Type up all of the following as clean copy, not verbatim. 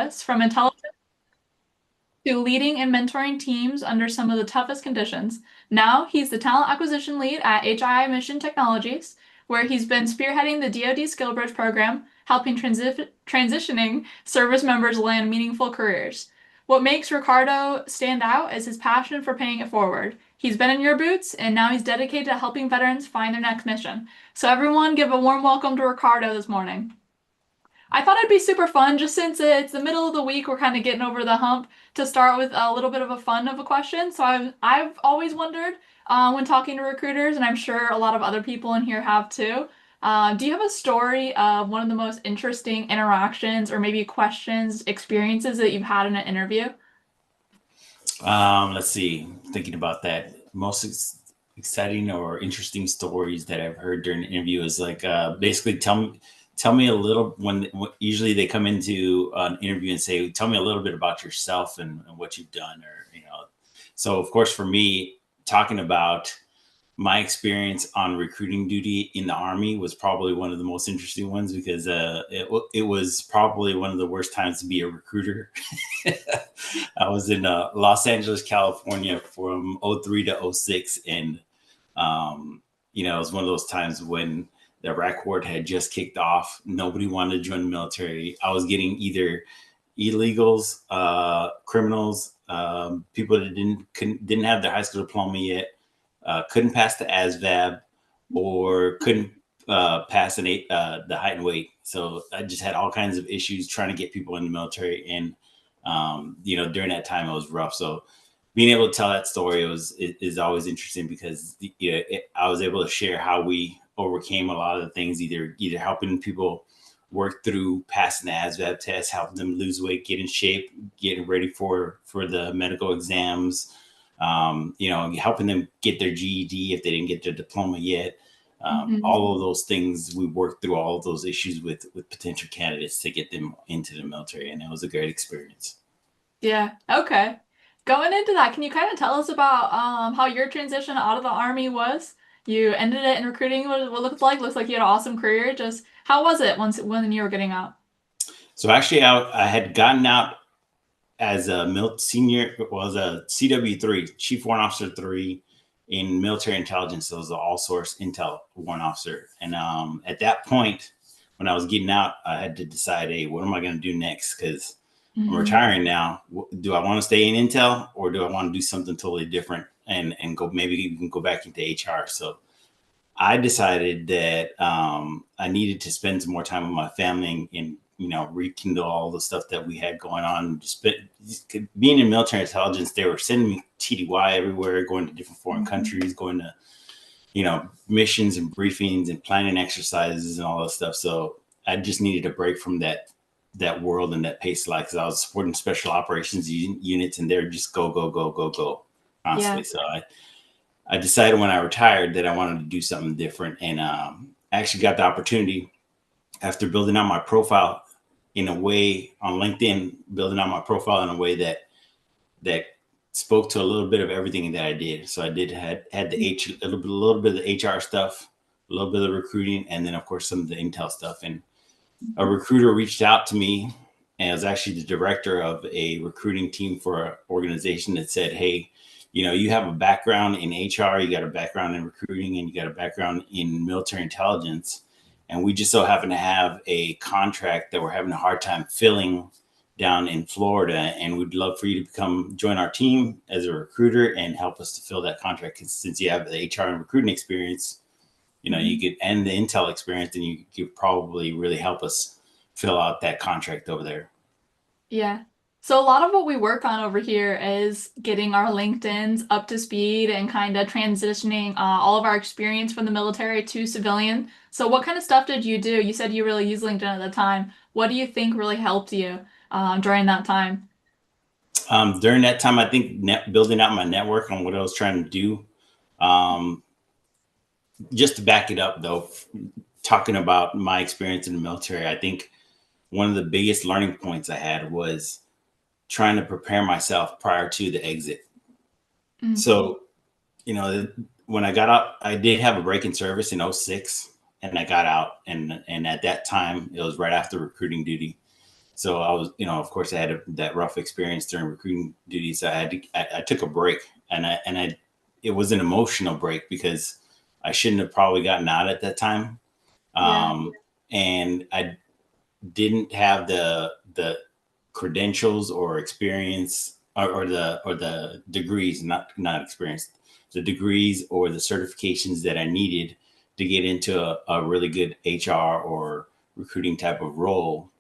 purpose from intelligence to leading and mentoring teams under some of the toughest conditions. Now he's the talent acquisition lead at HII Mission Technologies, where he's been spearheading the DoD SkillBridge program, helping transitioning service members land meaningful careers. What makes Ricardo stand out is his passion for paying it forward. He's been in your boots, and now he's dedicated to helping veterans find their next mission. So everyone give a warm welcome to Ricardo this morning. I thought it'd be super fun, just since it's the middle of the week, we're kind of getting over the hump, to start with a little bit of a fun of a question. So I've always wondered when talking to recruiters, and I'm sure a lot of other people in here have too. Do you have a story of one of the most interesting interactions or maybe questions, experiences that you've had in an interview? Let's see. Thinking about that, exciting or interesting stories that I've heard during the interview is like basically tell me a little. When usually they come into an interview and say, tell me a little bit about yourself and what you've done, or So of course, for me, talking about my experience on recruiting duty in the Army was probably one of the most interesting ones, because it was probably one of the worst times to be a recruiter. I was in Los Angeles, California from 03 to 06. And, it was one of those times when the Iraq War had just kicked off. Nobody wanted to join the military. I was getting either illegals, criminals, people that didn't have their high school diploma yet, couldn't pass the ASVAB, or couldn't pass the height and weight. So I just had all kinds of issues trying to get people in the military. And, during that time, it was rough. So being able to tell that story is always interesting, because I was able to share how we overcame a lot of the things, either helping people work through passing the ASVAB test, helping them lose weight, get in shape, getting ready for the medical exams, helping them get their GED if they didn't get their diploma yet. All of those things, we worked through all of those issues with potential candidates to get them into the military. And it was a great experience. Yeah. Okay. Going into that, can you kind of tell us about how your transition out of the Army was? You ended it in recruiting. What looked like? Looks like you had an awesome career. Just how was it when you were getting out? So actually, I had gotten out as a senior, was a CW3, Chief Warrant Officer 3 in military intelligence. So it was an all-source intel warrant officer. And at that point, when I was getting out, I had to decide, hey, what am I going to do next? Because I'm retiring now. Do I want to stay in intel, or do I want to do something totally different and go, maybe even go back into HR? So I decided that I needed to spend some more time with my family and rekindle all the stuff that we had going on. Just being in military intelligence, they were sending me TDY everywhere, going to different foreign countries, going to missions and briefings and planning exercises and all that stuff. So I just needed a break from that world and that pace, like, because I was supporting special operations units, and they're just go constantly. Yeah. So I decided when I retired that I wanted to do something different. And I actually got the opportunity, after building out my profile in a way on LinkedIn, in a way that spoke to a little bit of everything that I did. So I had the a little bit of the HR stuff, a little bit of the recruiting, and then of course some of the intel stuff. And a recruiter reached out to me, and it was actually the director of a recruiting team for an organization, that said, hey, you have a background in HR, you got a background in recruiting, and you got a background in military intelligence. And we just so happen to have a contract that we're having a hard time filling down in Florida. And we'd love for you to join our team as a recruiter and help us to fill that contract. Because since you have the HR and recruiting experience, you could, and the intel experience, and you could probably really help us fill out that contract over there. Yeah. So a lot of what we work on over here is getting our LinkedIns up to speed and kind of transitioning all of our experience from the military to civilian. So what kind of stuff did you do? You said you really used LinkedIn at the time. What do you think really helped you during that time? During that time, I think building out my network on what I was trying to do. Just to back it up, though, talking about my experience in the military, I think one of the biggest learning points I had was trying to prepare myself prior to the exit. So, when I got out, I did have a break in service in 06, and I got out. And at that time, it was right after recruiting duty. So I was, of course, I had that rough experience during recruiting duties. So I took a break, and it was an emotional break because I shouldn't have probably gotten out at that time. Yeah. And I didn't have the credentials or experience or the degrees, not experience, the degrees or the certifications that I needed to get into a really good HR or recruiting type of role.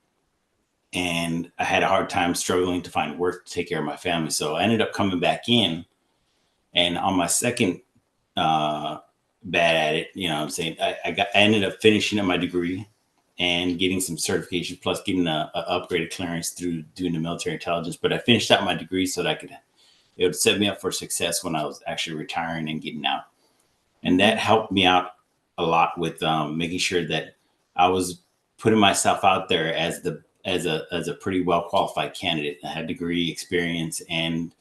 And I had a hard time struggling to find work to take care of my family. So I ended up coming back in, and on my second uh, bad at it, what I'm saying, I ended up finishing up my degree and getting some certification, plus getting a upgraded clearance through doing the military intelligence. But I finished out my degree so that it would set me up for success when I was actually retiring and getting out. And that Mhm. helped me out a lot with making sure that I was putting myself out there as a pretty well qualified candidate. I had degree, experience, and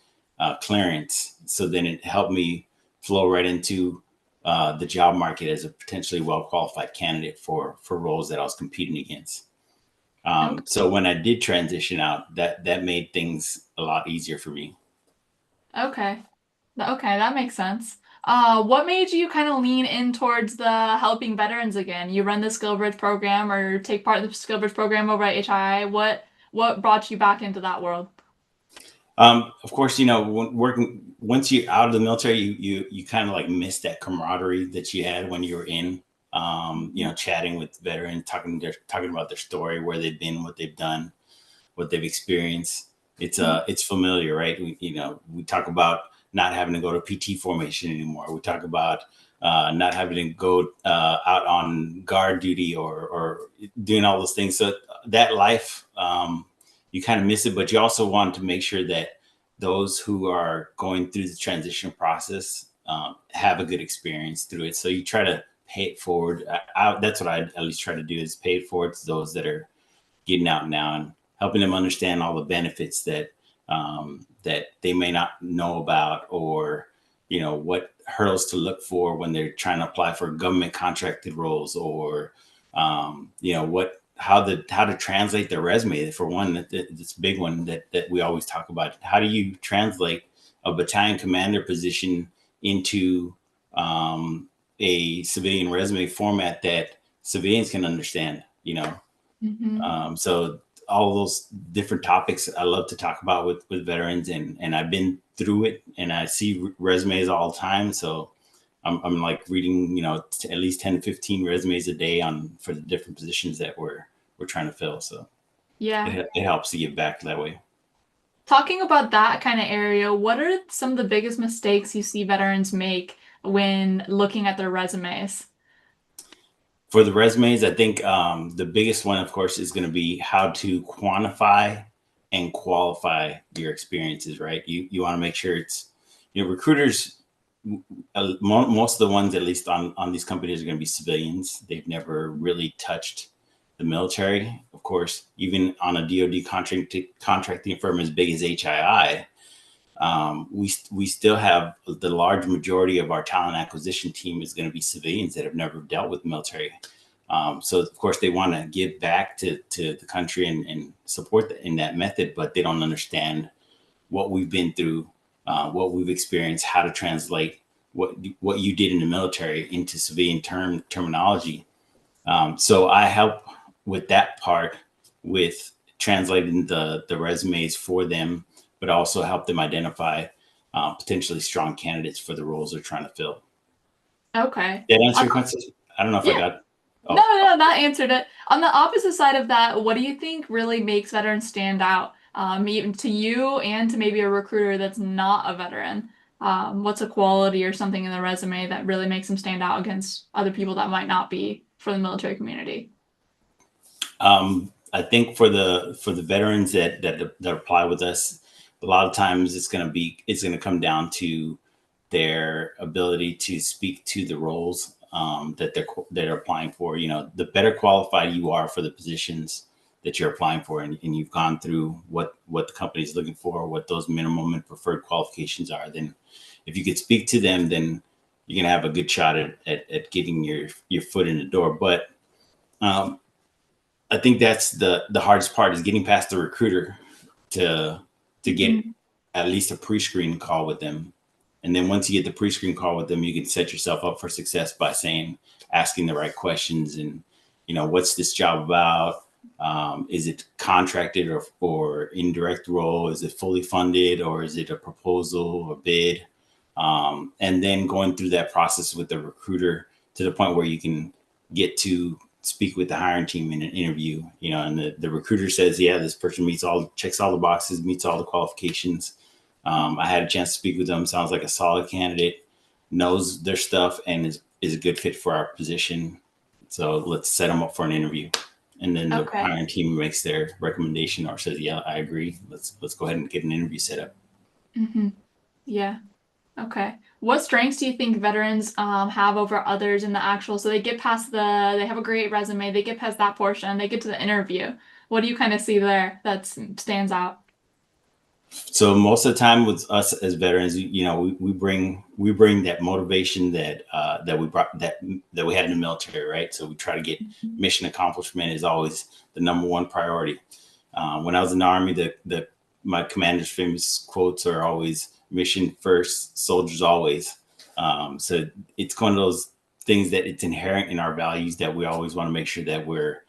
clearance. So then it helped me flow right into the job market as a potentially well qualified candidate for roles that I was competing against. Okay. So when I did transition out, that made things a lot easier for me. Okay. Okay, that makes sense. What made you kind of lean in towards the helping veterans again? You run the SkillBridge program or take part in the SkillBridge program over at HII. What brought you back into that world? Of course, when working once you're out of the military, you kind of like miss that camaraderie that you had when you were in. Mhm. Chatting with veterans, talking about their story, where they've been, what they've done, what they've experienced. It's familiar, right? We talk about not having to go to PT formation anymore. We talk about not having to go out on guard duty or doing all those things. So that life, you kind of miss it, but you also want to make sure that those who are going through the transition process have a good experience through it. So you try to pay it forward. That's what I at least try to do, is pay it forward to those that are getting out now, and helping them understand all the benefits that they may not know about, or what hurdles to look for when they're trying to apply for government contracted roles, or what how to translate their resume. For one, that's a big one that we always talk about. How do you translate a battalion commander position into a civilian resume format that civilians can understand? Mhm. So all those different topics I love to talk about with veterans, and I've been through it, and I see resumes all the time. So I'm like reading, at least 10 to 15 resumes a day for the different positions that we're trying to fill. So Yeah. it helps to give back that way. Talking about that kind of area, what are some of the biggest mistakes you see veterans make when looking at their resumes? For the resumes, I think the biggest one, of course, is going to be how to quantify and qualify your experiences. Right? You want to make sure it's, recruiters. Most of the ones, at least on these companies, are going to be civilians. They've never really touched the military. Of course, even on a DoD contracting firm as big as HII, we still have the large majority of our talent acquisition team is going to be civilians that have never dealt with military. So of course they want to give back to the country and support in that method, but they don't understand what we've been through, what we've experienced, how to translate what you did in the military into civilian terminology. So I help with that part, with translating the resumes for them, but also help them identify potentially strong candidates for the roles they're trying to fill. Okay. Did that answer On, your question? I don't know if I yeah. got. No, Oh, no, that answered it. On the opposite side of that, what do you think really makes veterans stand out, even to you and to maybe a recruiter that's not a veteran? What's a quality or something in the resume that really makes them stand out against other people that might not be for the military community? I think for the veterans that apply with us, a lot of times it's gonna come down to their ability to speak to the roles that are applying for. The better qualified you are for the positions that you're applying for, and you've gone through what the company is looking for, what those minimum and preferred qualifications are, then if you could speak to them, then you're gonna have a good shot at getting your foot in the door. But um, I think that's the hardest part is getting past the recruiter to get Mhm. at least a pre-screen call with them. And then once you get the pre-screen call with them, you can set yourself up for success by asking the right questions and, what's this job about? Is it contracted or indirect role? Is it fully funded or is it a proposal or bid? And then going through that process with the recruiter to the point where you can get to speak with the hiring team in an interview, and the recruiter says, yeah, this person checks all the boxes, meets all the qualifications. I had a chance to speak with them. Sounds like a solid candidate, knows their stuff, and is a good fit for our position. So let's set them up for an interview. And then the Okay. hiring team makes their recommendation or says, yeah, I agree. Let's go ahead and get an interview set up. Hmm. Yeah. Okay. What strengths do you think veterans have over others in the actual? So they get past they have a great resume, they get past that portion, they get to the interview. What do you kind of see there that stands out? So most of the time with us as veterans, we bring that motivation that we brought that we had in the military, right? So we try to get Mhm. mission accomplishment is always the number one priority. When I was in the Army, the my commander's famous quotes are always mission first, soldiers always. So it's one of those things that it's inherent in our values that we always want to make sure that we're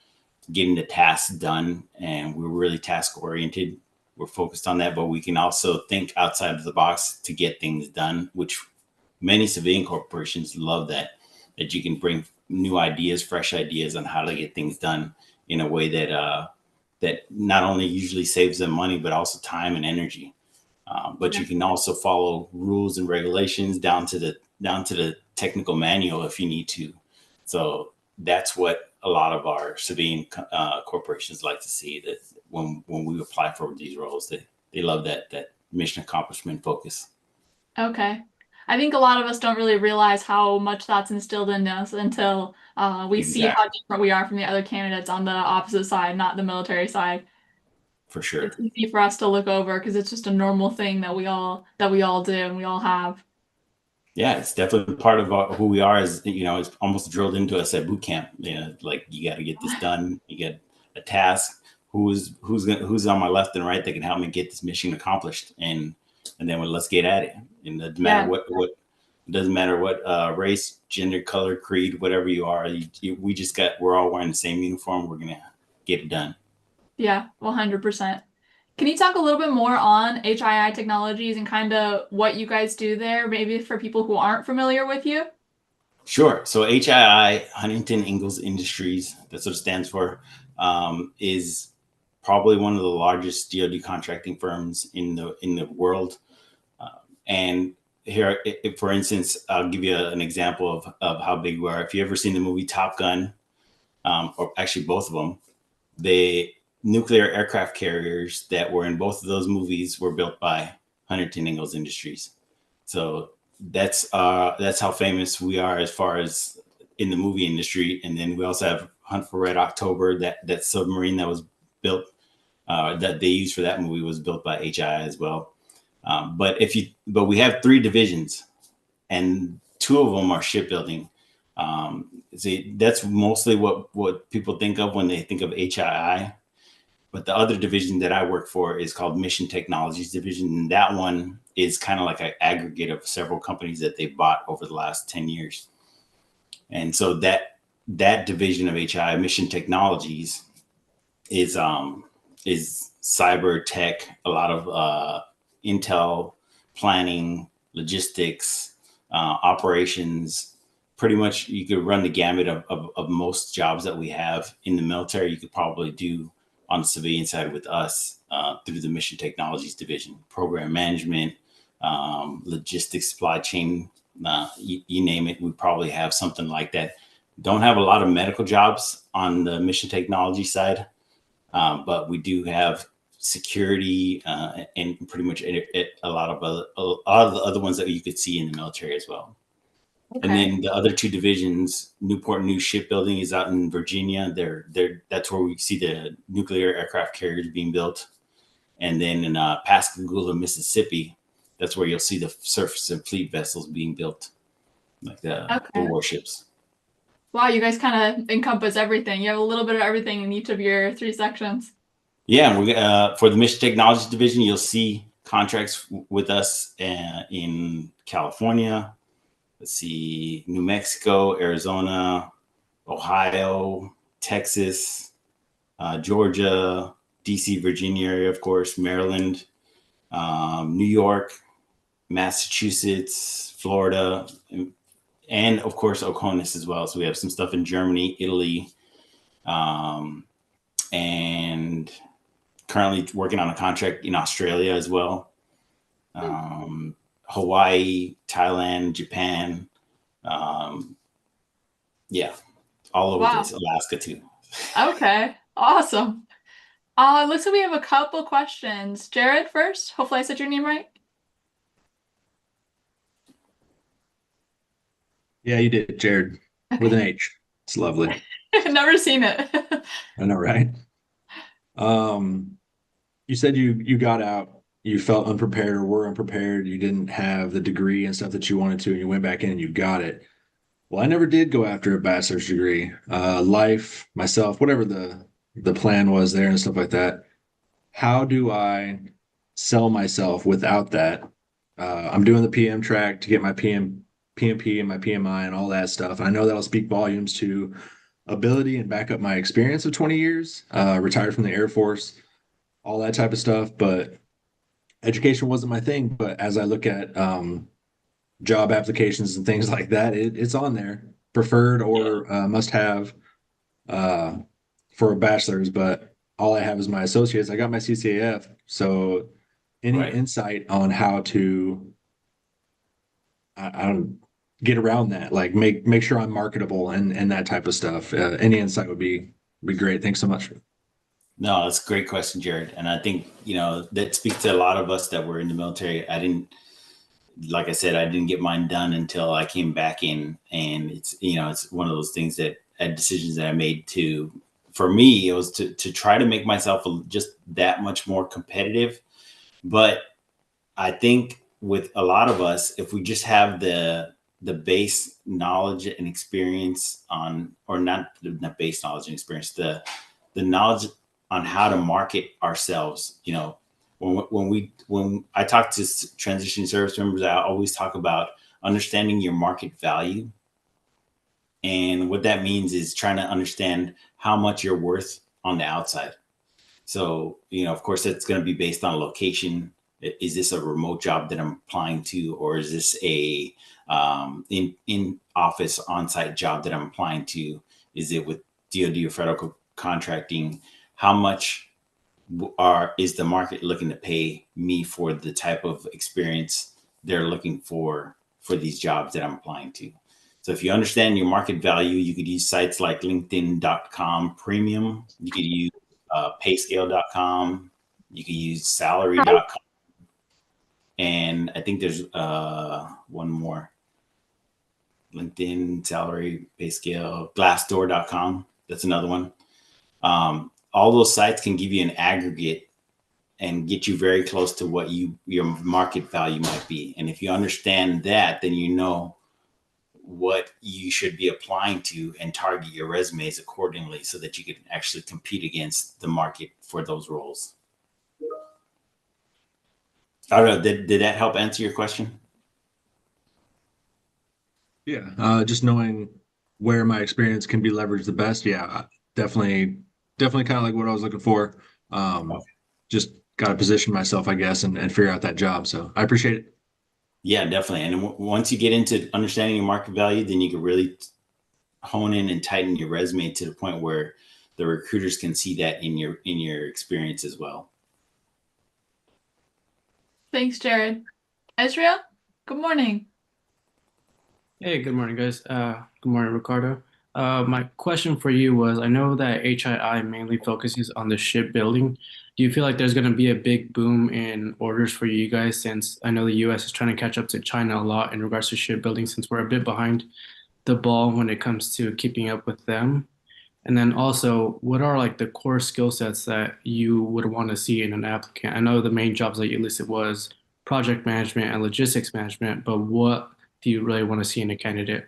getting the tasks done and we're really task oriented. We're focused on that, but we can also think outside of the box to get things done, which many civilian corporations love that you can bring new ideas, fresh ideas on how to get things done in a way that not only usually saves them money, but also time and energy. But Yeah. you can also follow rules and regulations down to the technical manual if you need to. So that's what a lot of our civilian corporations like to see. That when we apply for these roles, they love that mission accomplishment focus. Okay. I think a lot of us don't really realize how much that's instilled in us until we see how Exactly, different we are from the other candidates on the opposite side, not the military side. for It's sure. easy for us to look over because it's just a normal thing that we all do and we all have. Yeah, it's definitely part of who we are. Is it's almost drilled into us at boot camp. Like you got to get this done. You get a task. Who's on my left and right that can help me get this mission accomplished, and then let's get at it. And it doesn't matter Yeah. what it doesn't matter what race, gender, color, creed, whatever you are. We're all wearing the same uniform. We're gonna get it done. Yeah, 100%. Can you talk a little bit more on HII technologies and kind of what you guys do there, maybe for people who aren't familiar with you? Sure. So HII, Huntington Ingalls Industries, that's what it stands for, is probably one of the largest DoD contracting firms in the world. And here, for instance, I'll give you an example of how big we are. If you ever seen the movie Top Gun, or actually both of them, the nuclear aircraft carriers that were in both of those movies were built by Huntington Ingalls Industries. So that's how famous we are as far as in the movie industry. And then we also have Hunt for Red October. That submarine that was built that they used for that movie was built by HII as well. But we have three divisions, and two of them are shipbuilding. See, that's mostly what people think of when they think of HII. But the other division that I work for is called Mission Technologies Division, and that one is kind of like an aggregate of several companies that they bought over the last 10 years. And so that division of HI, Mission Technologies, is is cyber tech, a lot of intel planning, logistics, operations. Pretty much, you could run the gamut of most jobs that we have in the military. You could probably do on the civilian side with us through the Mission Technologies Division, program management, logistics, supply chain, you name it. We probably have something like that. Don't have a lot of medical jobs on the Mission Technology side, but we do have security and pretty much a lot of the other ones that you could see in the military as well. And Okay. then the other two divisions, Newport News Shipbuilding is out in Virginia. That's where we see the nuclear aircraft carriers being built. And then in Pascagoula, Mississippi, that's where you'll see the surface and fleet vessels being built, like the Okay. warships. Wow, you guys kind of encompass everything. You have a little bit of everything in each of your three sections. Yeah, we for the Mission Technology Division, you'll see contracts with us in California. Let's see, New Mexico, Arizona, Ohio, Texas, Georgia, DC, Virginia area, of course, Maryland, New York, Massachusetts, Florida, and of course, Oconus as well. So we have some stuff in Germany, Italy, um, and currently working on a contract in Australia as well. Hawaii, Thailand, Japan. Um, yeah, all over the place. Wow. Alaska too. Okay. Awesome. Looks like we have a couple questions. Jared first. Hopefully I said your name right. Yeah, you did, Jared, with an Okay. H. It's lovely. Never seen it. I know, right? Um, you said you got out, you felt unprepared or were unprepared, you didn't have the degree and stuff that you wanted to, and you went back in and you got it. Well, I never did go after a bachelor's degree. Life, myself, whatever the plan was there and stuff like that. How do I sell myself without that? I'm doing the PM track to get my PMP and my PMI and all that stuff. I know that'll speak volumes to ability and back up my experience of 20 years, retired from the Air Force, all that type of stuff. But education wasn't my thing. But as I look at job applications and things like that, it's on there, preferred Yeah, or must have uh, for a bachelor's. But all I have is my associates. I got my CCAF. So any right. insight on how to I don't get around that, like make sure I'm marketable and that type of stuff. Any insight would be great. Thanks so much. No, that's a great question, Jared. And I think, that speaks to a lot of us that were in the military. Like I said, I didn't get mine done until I came back in. And it's one of those things that decisions that I made for me, it was to try to make myself just that much more competitive. But I think with a lot of us, if we just have the base knowledge and experience or not the base knowledge and experience, the knowledge on how to market ourselves. When I talk to transition service members, I always talk about understanding your market value. And what that means is trying to understand how much you're worth on the outside. So, of course, it's going to be based on location. Is this a remote job that I'm applying to, or is this a in office on site job that I'm applying to? Is it with DoD or federal contracting? How much is the market looking to pay me for the type of experience they're looking for these jobs that I'm applying to? So if you understand your market value, you could use sites like LinkedIn.com Premium. You could use payscale.com. You could use salary.com. And I think there's one more. LinkedIn, salary, payscale, glassdoor.com. That's another one. All those sites can give you an aggregate and get you very close to what your market value might be. And if you understand that, then you know what you should be applying to and target your resumes accordingly so that you can actually compete against the market for those roles. I don't know. Did that help answer your question? Yeah, just knowing where my experience can be leveraged the best. Yeah, definitely kind of like what I was looking for. Um, Okay. just got to position myself, I guess, and figure out that job. So I appreciate it. Yeah, definitely. And once you get into understanding your market value, then you can really hone in and tighten your resume to the point where the recruiters can see that in your experience as well. Thanks, Jared. Israel, good morning. Hey, good morning, guys. Good morning, Ricardo. My question for you was, I know that HII mainly focuses on the shipbuilding. Do you feel like there's going to be a big boom in orders for you guys since I know the US is trying to catch up to China a lot in regards to shipbuilding since we're a bit behind the ball when it comes to keeping up with them? And then also, what are like the core skill sets that you would want to see in an applicant? I know the main jobs that you listed was project management and logistics management, but what do you really want to see in a candidate?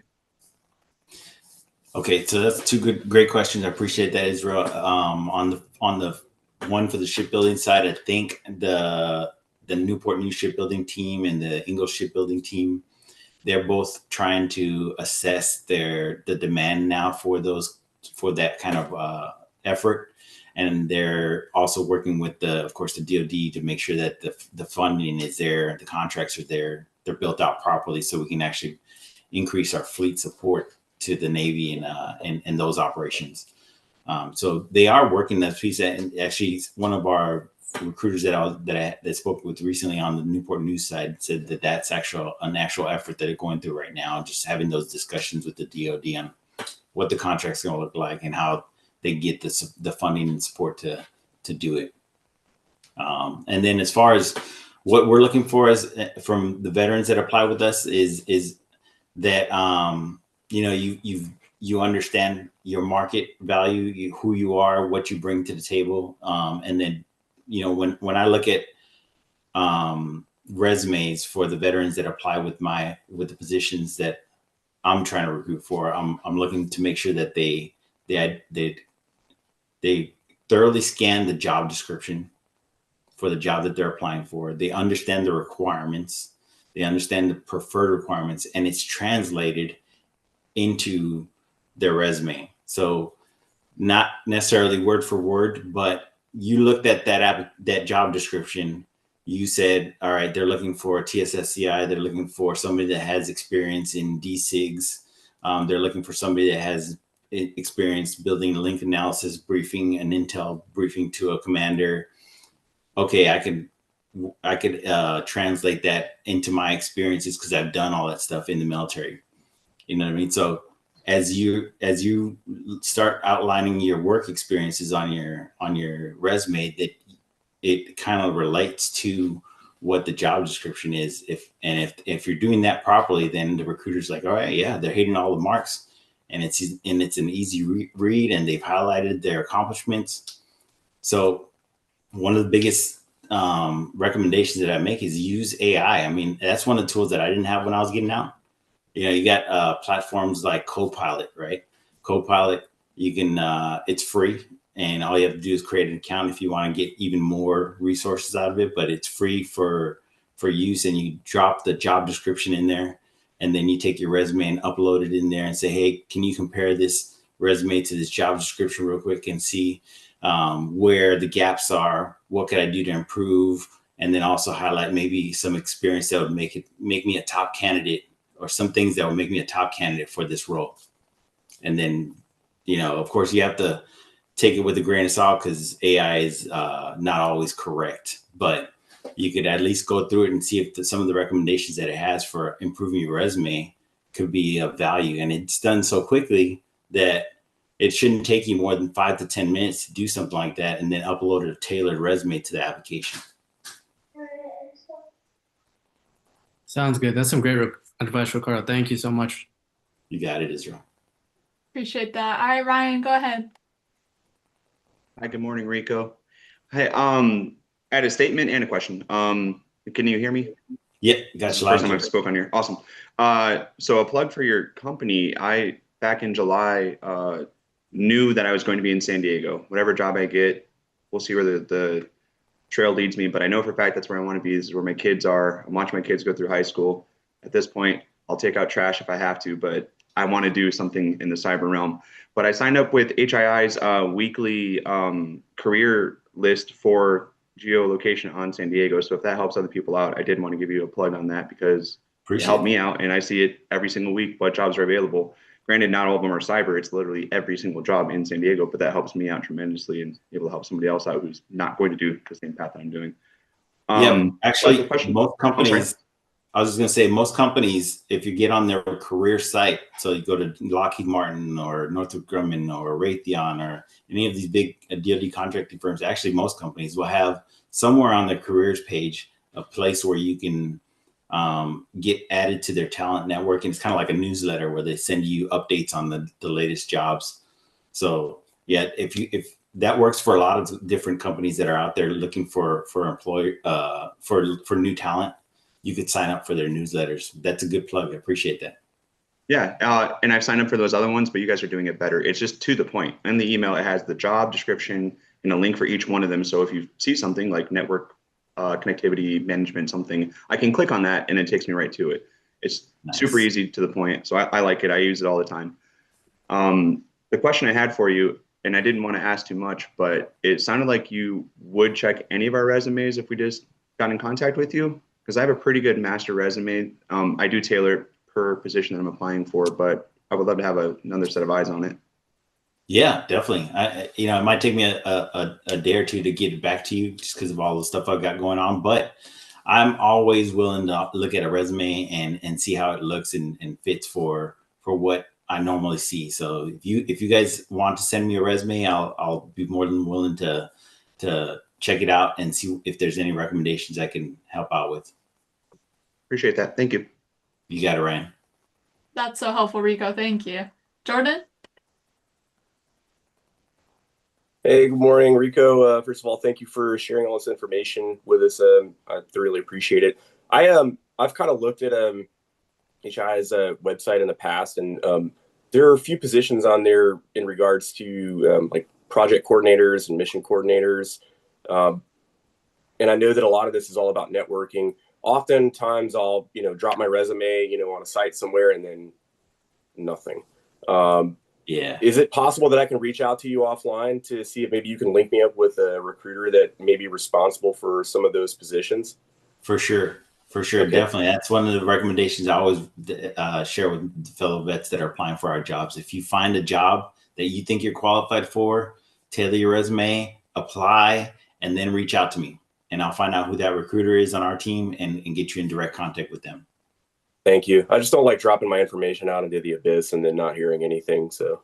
Okay, so that's great questions. I appreciate that, Israel. On the one for the shipbuilding side, I think the Newport News shipbuilding team and the Ingalls shipbuilding team, they're both trying to assess the demand now for that kind of effort, and they're also working with of course the DoD to make sure that the funding is there, the contracts are there, they're built out properly, so we can actually increase our fleet support to the Navy and those operations. So they are working that piece. And actually, one of our recruiters that I spoke with recently on the Newport News side said that that's an actual effort that they're going through right now, just having those discussions with the DoD on what the contract's going to look like and how they get the funding and support to do it. And then as far as what we're looking for from the veterans that apply with us is that you understand your market value, who you are, what you bring to the table, and then when I look at resumes for the veterans that apply with the positions that I'm trying to recruit for, I'm looking to make sure that they thoroughly scan the job description for the job that they're applying for. They understand the requirements, they understand the preferred requirements, and it's translated into their resume. So not necessarily word for word, but you looked at that job description, you said, all right, they're looking for a TSSCI, they're looking for somebody that has experience in DSIGs, they're looking for somebody that has experience building a link analysis briefing, an intel briefing to a commander. Okay, I could translate that into my experiences because I've done all that stuff in the military. You know what I mean? So as you start outlining your work experiences on your resume, that it kind of relates to what the job description is. If you're doing that properly, then the recruiter's like, all right, yeah, they're hitting all the marks, and it's an easy read, and they've highlighted their accomplishments. So one of the biggest recommendations that I make is use AI. I mean, that's one of the tools that I didn't have when I was getting out. You got platforms like Copilot, right? Copilot, you can, it's free, and all you have to do is create an account if you want to get even more resources out of it, but it's free for use, and you drop the job description in there, and then you take your resume and upload it in there and say, hey, can you compare this resume to this job description real quick and see where the gaps are, what could I do to improve, and then also highlight maybe some experience that would make me a top candidate, or some things that would make me a top candidate for this role. And then, of course, you have to take it with a grain of salt because AI is not always correct, but you could at least go through it and see if some of the recommendations that it has for improving your resume could be of value. And it's done so quickly that it shouldn't take you more than 5 to 10 minutes to do something like that, and then upload a tailored resume to the application. Sounds good. That's some great advice, Ricardo. Thank you so much. You got it, Israel. Appreciate that. All right, Ryan, go ahead. Hi, good morning, Rico. Hey, I had a statement and a question. Can you hear me? Yep, got you. First time I've spoke on here. Awesome. So a plug for your company. I, back in July, knew that I was going to be in San Diego. Whatever job I get, we'll see where the trail leads me. But I know for a fact that's where I want to be. This is where my kids are. I'm watching my kids go through high school. At this point, I'll take out trash if I have to, but I want to do something in the cyber realm. But I signed up with HII's weekly career list for geolocation on San Diego. So if that helps other people out, I did want to give you a plug on that because it helped me out, and I see it every single week what jobs are available. Granted, not all of them are cyber. It's literally every single job in San Diego, but that helps me out tremendously and able to help somebody else out who's not going to do the same path that I'm doing. Yeah, actually, most companies, I was just going to say, most companies, if you get on their career site, so you go to Lockheed Martin or Northrop Grumman or Raytheon or any of these big DoD contracting firms, actually most companies will have somewhere on their careers page a place where you can get added to their talent network. And it's kind of like a newsletter where they send you updates on the latest jobs. So yeah, if that works for a lot of different companies that are out there looking for new talent, you could sign up for their newsletters. That's a good plug. I appreciate that. Yeah, and I've signed up for those other ones, but you guys are doing it better. It's just to the point. In the email, it has the job description and a link for each one of them. So if you see something like network connectivity management, something, I can click on that and it takes me right to it. It's super Nice. easy to the point. So I like it. I use it all the time. The question I had for you, and I didn't want to ask too much, but it sounded like you would check any of our resumes if we just got in contact with you, because I have a pretty good master resume. I do tailor it per position that I'm applying for, but I would love to have another set of eyes on it. Yeah, definitely. It might take me a day or two to get it back to you just because of all the stuff I've got going on, but I'm always willing to look at a resume and see how it looks and fits for what I normally see. So if you guys want to send me a resume, I'll be more than willing to check it out and see if there's any recommendations I can help out with. Appreciate that. Thank you. You got it, Ryan. That's so helpful, Rico. Thank you. Jordan? Hey, good morning, Rico. First of all, thank you for sharing all this information with us. I thoroughly appreciate it. I've kind of looked at HII's website in the past, and there are a few positions on there in regards to like project coordinators and mission coordinators. And I know that a lot of this is all about networking. Oftentimes I'll, drop my resume, on a site somewhere and then nothing. Yeah. Is it possible that I can reach out to you offline to see if maybe you can link me up with a recruiter that may be responsible for some of those positions? For sure. Okay. Definitely. That's one of the recommendations I always share with fellow vets that are applying for our jobs. If you find a job that you think you're qualified for, tailor your resume, apply, and then reach out to me. And I'll find out who that recruiter is on our team and get you in direct contact with them. Thank you. I just don't like dropping my information out into the abyss and then not hearing anything. So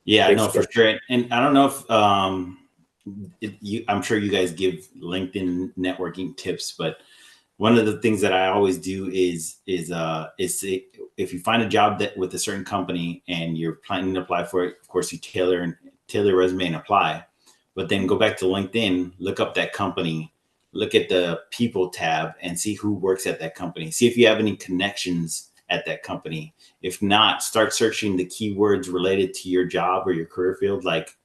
yeah, thanks no, for sure. And I don't know if I'm sure you guys give LinkedIn networking tips, but one of the things that I always do is say, if you find a job that with a certain company and you're planning to apply for it, of course you tailor your resume and apply, but then go back to LinkedIn, look up that company, look at the people tab and see who works at that company. See if you have any connections at that company. If not, start searching the keywords related to your job or your career field, like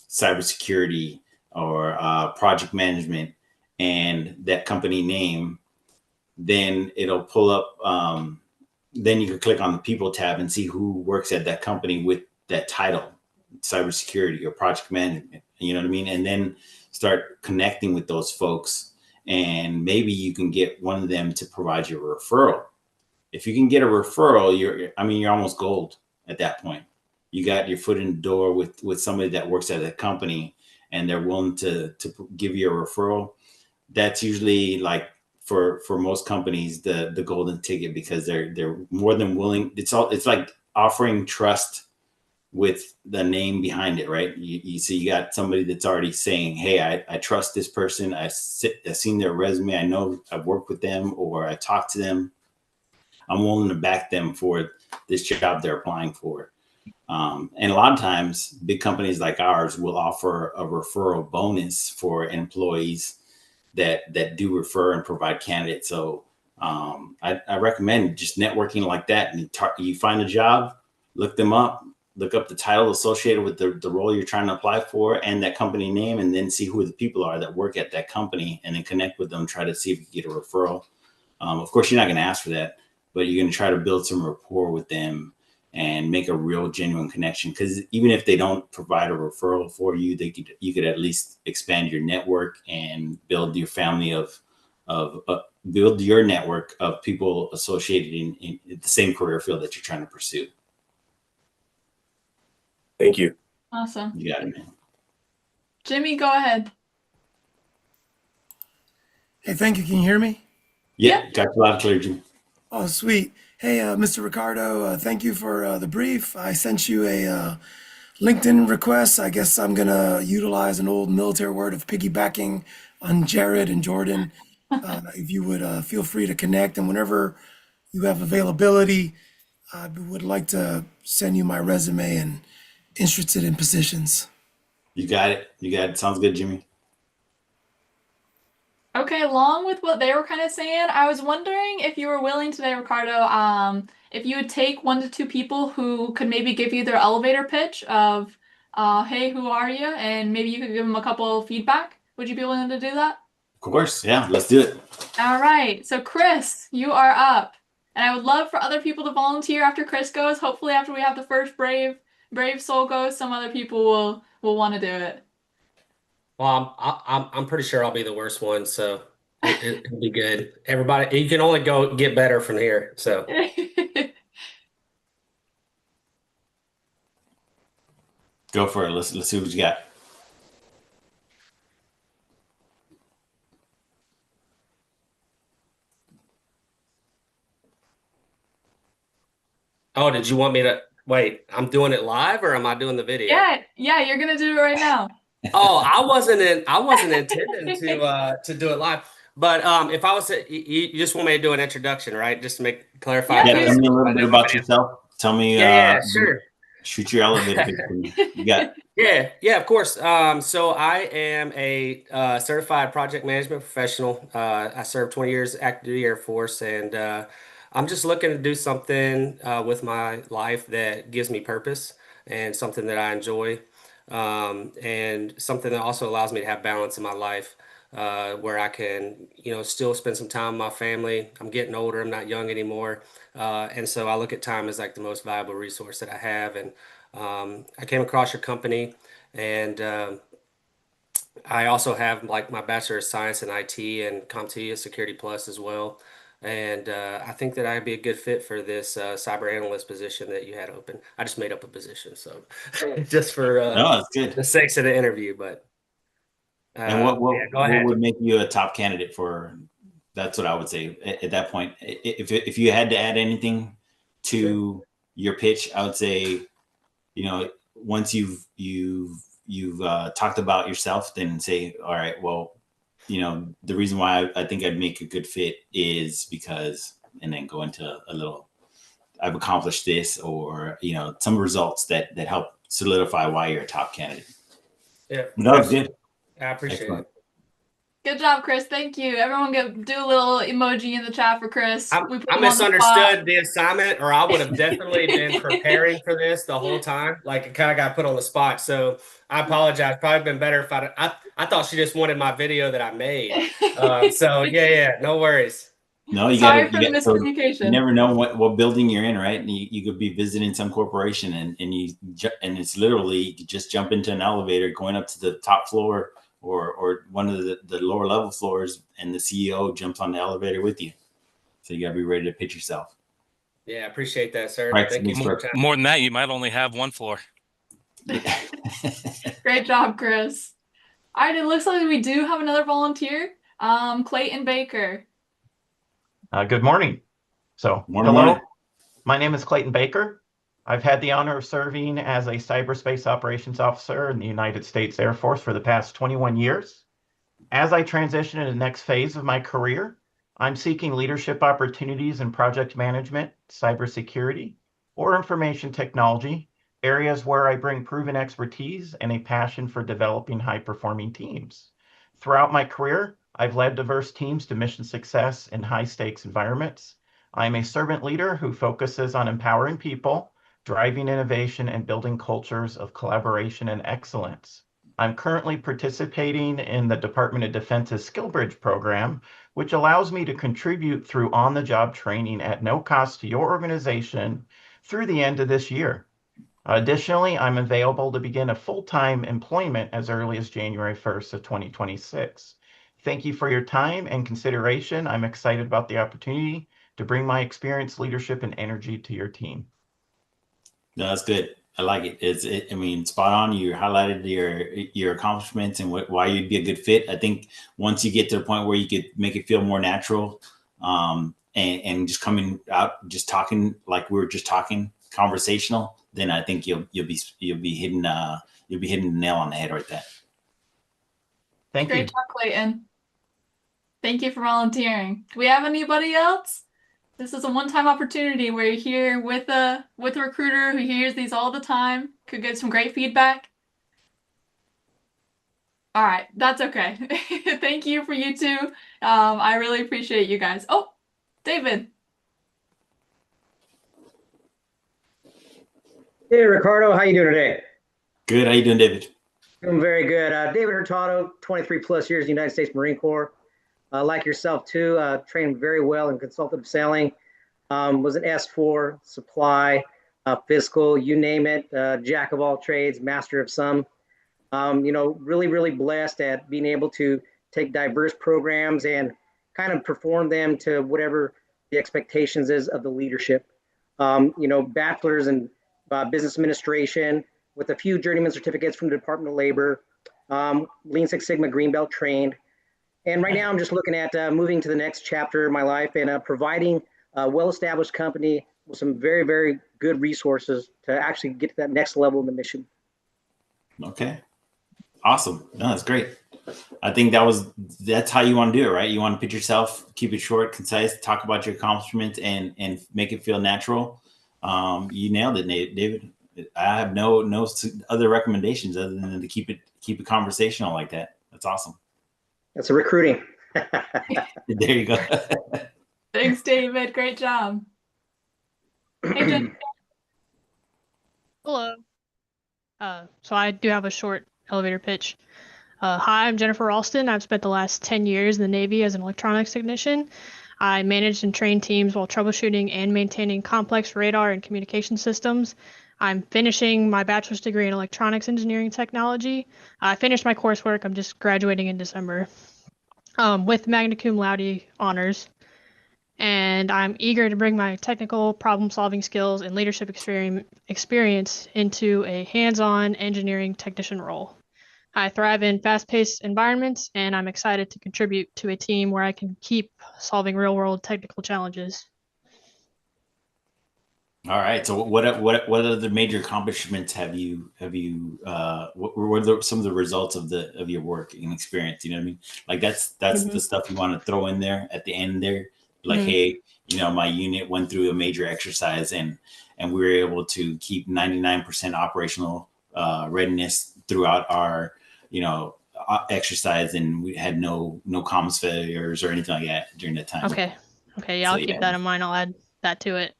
cybersecurity or project management and that company name. Then it'll pull up. Then you can click on the people tab and see who works at that company with that title, cybersecurity or project management. You know what I mean? And then start connecting with those folks, and maybe you can get one of them to provide you a referral. If you can get a referral, you're almost gold at that point. You got your foot in the door with somebody that works at a company and they're willing to give you a referral. That's usually like for most companies, the golden ticket, because they're more than willing. It's like offering trust with the name behind it, right? You see, you got somebody that's already saying, hey, I trust this person. I've seen their resume. I know I've worked with them or I talked to them. I'm willing to back them for this job they're applying for. And a lot of times big companies like ours will offer a referral bonus for employees that do refer and provide candidates. So I recommend just networking like that. And you find a job, look them up, look up the title associated with the role you're trying to apply for and that company name, and then see who the people are that work at that company and then connect with them, try to see if you can get a referral. Of course, you're not going to ask for that, but you're going to try to build some rapport with them and make a real genuine connection. Because even if they don't provide a referral for you, you could at least expand your network and build your family build your network of people associated in the same career field that you're trying to pursue. thank you. Awesome. You got it, man. Jimmy, go ahead. Hey, thank you. Can you hear me? Yeah, got you loud and clear, Jim. Oh, sweet. Hey, Mr. Ricardo, thank you for the brief. I sent you a LinkedIn request. I guess I'm going to utilize an old military word of piggybacking on Jared and Jordan. If you would feel free to connect, and whenever you have availability, I would like to send you my resume and interested in positions. You got it. Sounds good, Jimmy. Okay, along with what they were kind of saying, I was wondering if you were willing today, Ricardo, if you would take 1 to 2 people who could maybe give you their elevator pitch of, hey, who are you? And maybe you could give them a couple of feedback. Would you be willing to do that? Of course, yeah, let's do it. All right. So Chris, you are up. And I would love for other people to volunteer after Chris goes. Hopefully after we have the first brave soul go, some other people will want to do it. Well, I'm pretty sure I'll be the worst one, so it'll be good. Everybody, you can only go get better from here. So Go for it. Let's see what you got. oh, did you want me to wait? I'm doing it live or am I doing the video? Yeah, you're gonna do it right now. Oh, I wasn't intending to do it live. But if I was to, you just want me to do an introduction, right? Just to clarify. Yeah, Yeah, tell me a little bit about yourself. Tell me. Yeah, sure. Shoot your elevator pitch for me. You got. Yeah, of course. So I am a certified project management professional. I served 20 years active duty Air Force, and I'm just looking to do something with my life that gives me purpose and something that I enjoy, and something that also allows me to have balance in my life, where I can, still spend some time with my family. I'm getting older. I'm not young anymore, and so I look at time as like the most valuable resource that I have. And I came across your company, and I also have like my Bachelor of Science in IT and CompTIA Security Plus as well. And I think that I'd be a good fit for this cyber analyst position that you had open. I just made up a position, so just for No, it's good. the sakes of the interview. But And what yeah, go ahead. would make you a top candidate for? That's what I would say at that point. If you had to add anything to your pitch, I would say, once you've talked about yourself, then say, all right, well, the reason why I think I'd make a good fit is because, and then go into a little, I've accomplished this, or some results that help solidify why you're a top candidate. Yeah, that was good. I appreciate Excellent. it. Good job, Chris. Thank you. Everyone do a little emoji in the chat for Chris. I misunderstood the assignment, or I would have definitely been preparing for this the whole time. Like, it kind of got put on the spot. So I apologize. Probably been better if I thought she just wanted my video that I made. So yeah, no worries. No, you Sorry got for the miscommunication. you never know what building you're in, right? And you could be visiting some corporation, and it's literally, you could just jump into an elevator going up to the top floor, or one of the lower level floors, and the CEO jumps on the elevator with you. So you got to be ready to pitch yourself. Yeah, I appreciate that, sir. Right, Thank you. More than that, you might only have one floor. Great job, Chris. All right, it looks like we do have another volunteer, Clayton Baker. Good morning. Hello, Morning. my name is Clayton Baker. I've had the honor of serving as a cyberspace operations officer in the United States Air Force for the past 21 years. As I transition to the next phase of my career, I'm seeking leadership opportunities in project management, cybersecurity, or information technology, areas where I bring proven expertise and a passion for developing high-performing teams. Throughout my career, I've led diverse teams to mission success in high-stakes environments. I'm a servant leader who focuses on empowering people, driving innovation, and building cultures of collaboration and excellence. I'm currently participating in the Department of Defense's SkillBridge program, which allows me to contribute through on-the-job training at no cost to your organization through the end of this year. Additionally, I'm available to begin a full-time employment as early as January 1st of 2026. Thank you for your time and consideration. I'm excited about the opportunity to bring my experience, leadership, and energy to your team. No, that's good. I like it. I mean, spot on. You highlighted your accomplishments and why you'd be a good fit. I think once you get to the point where you could make it feel more natural, and just coming out, just talking like we were just talking, conversational, then I think you'll be hitting the nail on the head right there. Thank you. Great job, Clayton. Thank you for volunteering. Do we have anybody else? This is a one-time opportunity where you're here with a recruiter who hears these all the time, could get some great feedback. All right, that's okay. Thank you for you two. I really appreciate you guys. Oh, David. Hey Ricardo, how you doing today? Good. How you doing, David? Doing very good. David Hurtado, 23 plus years in the United States Marine Corps. Like yourself too, trained very well in consultative selling. Was an S4, supply, fiscal, you name it, jack of all trades, master of some. Really, really blessed at being able to take diverse programs and kind of perform them to whatever the expectations is of the leadership. Bachelor's in business administration with a few journeyman certificates from the Department of Labor, Lean Six Sigma Green Belt trained. And right now I'm just looking at moving to the next chapter of my life and providing a well-established company with some very, very good resources to actually get to that next level in the mission. Okay. Awesome. No, that's great. I think that's how you want to do it, right? You want to pitch yourself, keep it short, concise, talk about your accomplishments and make it feel natural. You nailed it, David. I have no other recommendations other than to keep it conversational like that. That's awesome. That's a recruiting. There you go. Thanks, David. Great job. Hey, Jen. Hello. So I do have a short elevator pitch. Hi, I'm Jennifer Ralston. I've spent the last 10 years in the Navy as an electronics technician. I managed and trained teams while troubleshooting and maintaining complex radar and communication systems. I'm finishing my bachelor's degree in electronics engineering technology. I finished my coursework. I'm just graduating in December with magna cum laude honors. And I'm eager to bring my technical problem-solving skills and leadership experience into a hands-on engineering technician role. I thrive in fast-paced environments, and I'm excited to contribute to a team where I can keep solving real-world technical challenges. All right. So what are the major accomplishments have you what were some of the results of your work and experience? You know what I mean? Like that's the stuff you want to throw in there at the end there. Like, hey, my unit went through a major exercise and we were able to keep 99% operational readiness throughout our, exercise, and we had no comms failures or anything like that during that time. Okay. Yeah, I'll keep that in mind. I'll add that to it.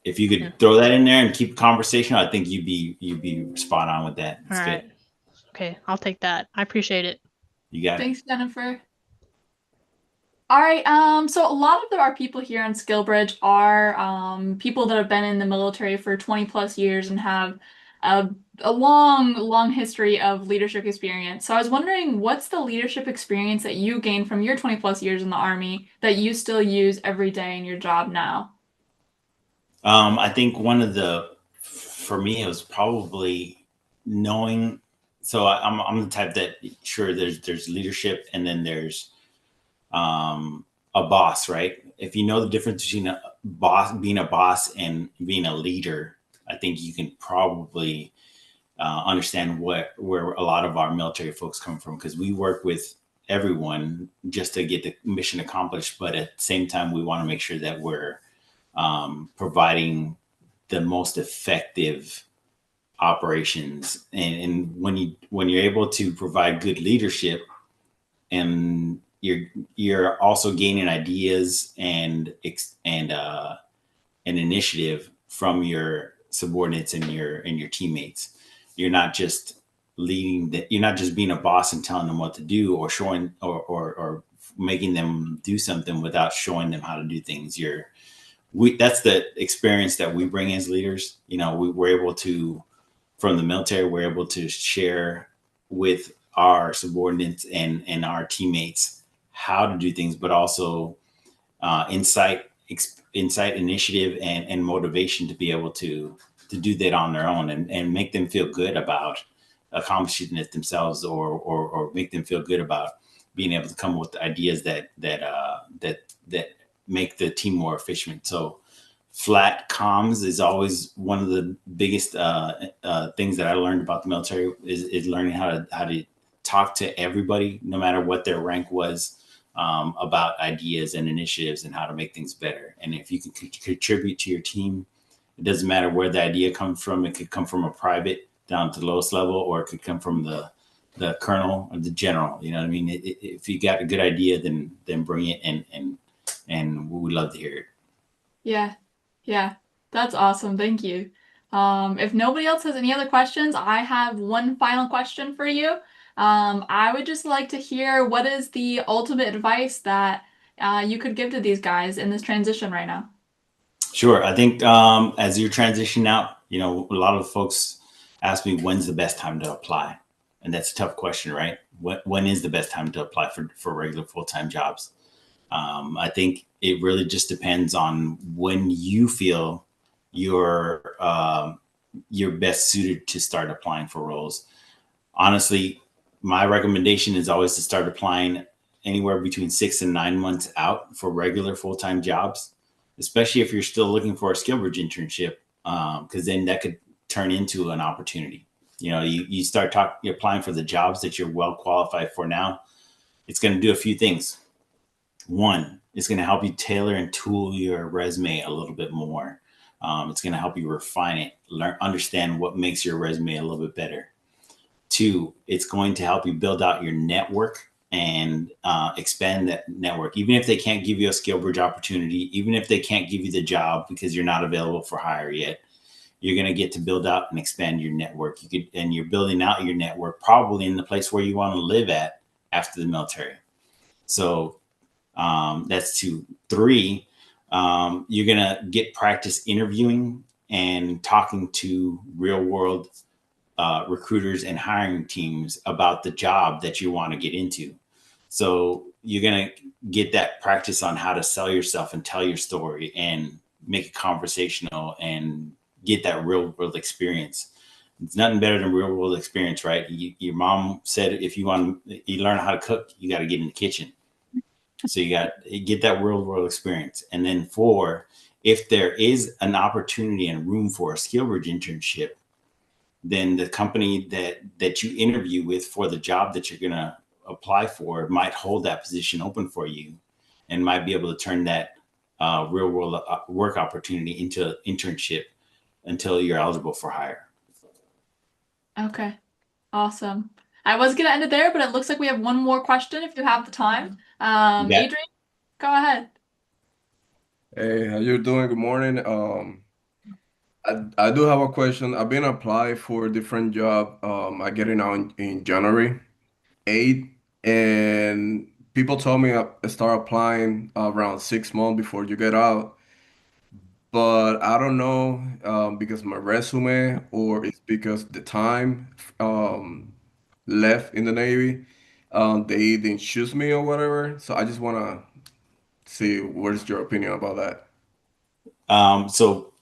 If you could throw that in there and keep conversational, I think you'd be spot on with that. All right. Good. Okay, I'll take that. I appreciate it. You got it. Thanks, Jennifer. All right. So a lot of our people here on SkillBridge are people that have been in the military for 20 plus years and have a long history of leadership experience. So I was wondering, what's the leadership experience that you gained from your 20 plus years in the Army that you still use every day in your job now? I think for me, it was probably knowing. So I'm the type that sure there's leadership and then there's a boss, right? If you know the difference between being a boss and being a leader, I think you can probably understand where a lot of our military folks come from, because we work with everyone just to get the mission accomplished. But at the same time, we want to make sure that we're providing the most effective operations. And when you're able to provide good leadership, and you're also gaining ideas and initiative from your subordinates and your teammates. You're not just you're not just being a boss and telling them what to do or showing or making them do something without showing them how to do things. That's the experience that we bring as leaders. We're able to, from the military, we're able to share with our subordinates and our teammates how to do things, but also insight, initiative, and motivation to be able to do that on their own and make them feel good about accomplishing it themselves, or make them feel good about being able to come up with ideas that make the team more efficient. So flat comms is always one of the biggest things that I learned about the military is learning how to talk to everybody, no matter what their rank was, about ideas and initiatives and how to make things better. And if you can contribute to your team, it doesn't matter where the idea comes from. It could come from a private down to the lowest level, or it could come from the the colonel or the general. You know what I mean? If you got a good idea, then bring it, and we would love to hear it. Yeah, yeah, that's awesome. Thank you. If nobody else has any other questions, I have one final question for you. I would just like to hear what is the ultimate advice that you could give to these guys in this transition right now? Sure. I think as you're transitioning out, you know, a lot of folks ask me when's the best time to apply, and that's a tough question, right? When is the best time to apply for regular full-time jobs? I think it really just depends on when you feel you're best suited to start applying for roles. Honestly, my recommendation is always to start applying anywhere between 6 and 9 months out for regular full-time jobs, especially if you're still looking for a SkillBridge internship, because then that could turn into an opportunity. You know, you start you're applying for the jobs that you're well qualified for now. It's going to do a few things. One, it's going to help you tailor and tool your resume a little bit more. It's going to help you refine it, understand what makes your resume a little bit better. Two, it's going to help you build out your network and expand that network. Even if they can't give you a SkillBridge opportunity, even if they can't give you the job because you're not available for hire yet, you're going to get to build out and expand your network. And you're building out your network probably in the place where you want to live at after the military. So that's 2. 3, you're going to get practice interviewing and talking to real world recruiters and hiring teams about the job that you want to get into. So you're going to get that practice on how to sell yourself and tell your story and make it conversational and get that real world experience. It's nothing better than real world experience, right? Your mom said, if you learn how to cook, you got to get in the kitchen. So you got to get that real world experience. And then 4, if there is an opportunity and room for a SkillBridge internship, then the company that you interview with for the job that you're going to apply for might hold that position open for you and might be able to turn that real world work opportunity into an internship until you're eligible for hire. Okay, awesome. I was going to end it there, but it looks like we have one more question if you have the time. Adrian, go ahead. Hey, how you doing? Good morning. I do have a question. I've been applying for a different job. I get it now in January 8th, and people told me I start applying around 6 months before you get out. But I don't know because my resume or it's because the time left in the Navy, they didn't choose me or whatever. So I just want to see what's your opinion about that. So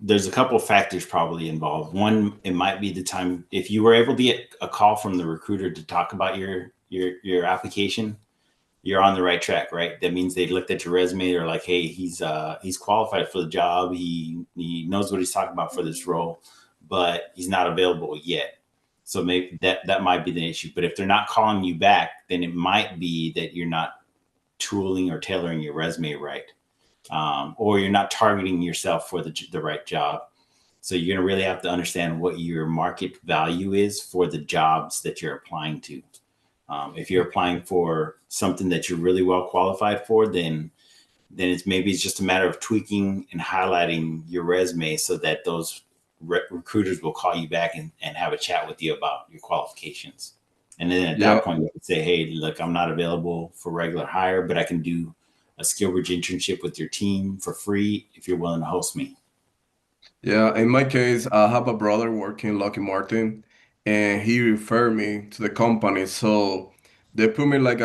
there's a couple of factors probably involved. One, it might be the time. If you were able to get a call from the recruiter to talk about your application, you're on the right track, right? That means they looked at your resume. They're like, hey, he's qualified for the job. He knows what he's talking about for this role, but he's not available yet. So maybe that might be the issue. But if they're not calling you back, then it might be that you're not tooling or tailoring your resume right. Or you're not targeting yourself for the right job. So you're going to really have to understand what your market value is for the jobs that you're applying to. If you're applying for something that you're really well qualified for, then it's just a matter of tweaking and highlighting your resume so that those recruiters will call you back and have a chat with you about your qualifications. And then at that point, you can say, hey, look, I'm not available for regular hire, but I can do a SkillBridge internship with your team for free if you're willing to host me. Yeah, in my case, I have a brother working in Lockheed Martin, and he referred me to the company. So they put me like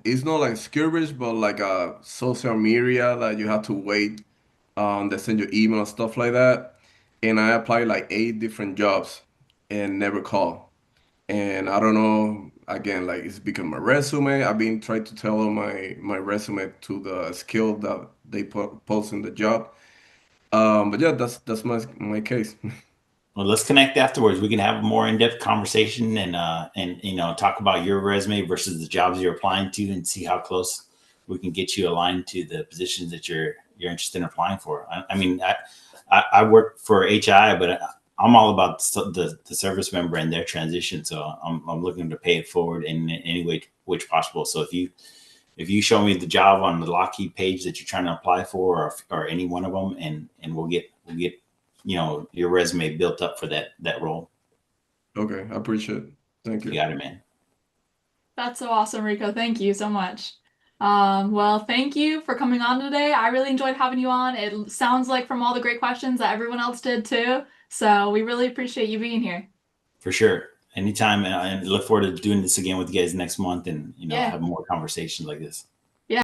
it's not like SkillBridge, but like a social media that you have to wait. They send you email and stuff like that. And I applied like 8 different jobs and never call. And I don't know, again, like it's because my resume. I've been trying to tailor my resume to the skill that they post in the job. But yeah, that's my case. Well, let's connect afterwards. We can have a more in-depth conversation and talk about your resume versus the jobs you're applying to and see how close we can get you aligned to the positions that you're interested in applying for. I mean, I work for HII, but I'm all about the service member and their transition. So I'm looking to pay it forward in any way which possible. So if you show me the job on the Lockheed page that you're trying to apply for, or any one of them, and we'll get your resume built up for that role. Okay, I appreciate it. Thank You you. got it, man. That's so awesome, Rico. Thank you so much. Well, thank you for coming on today. I really enjoyed having you on. It sounds like from all the great questions that everyone else did too. So we really appreciate you being here. For sure. Anytime, and look forward to doing this again with you guys next month, and Yeah. have more conversations like this.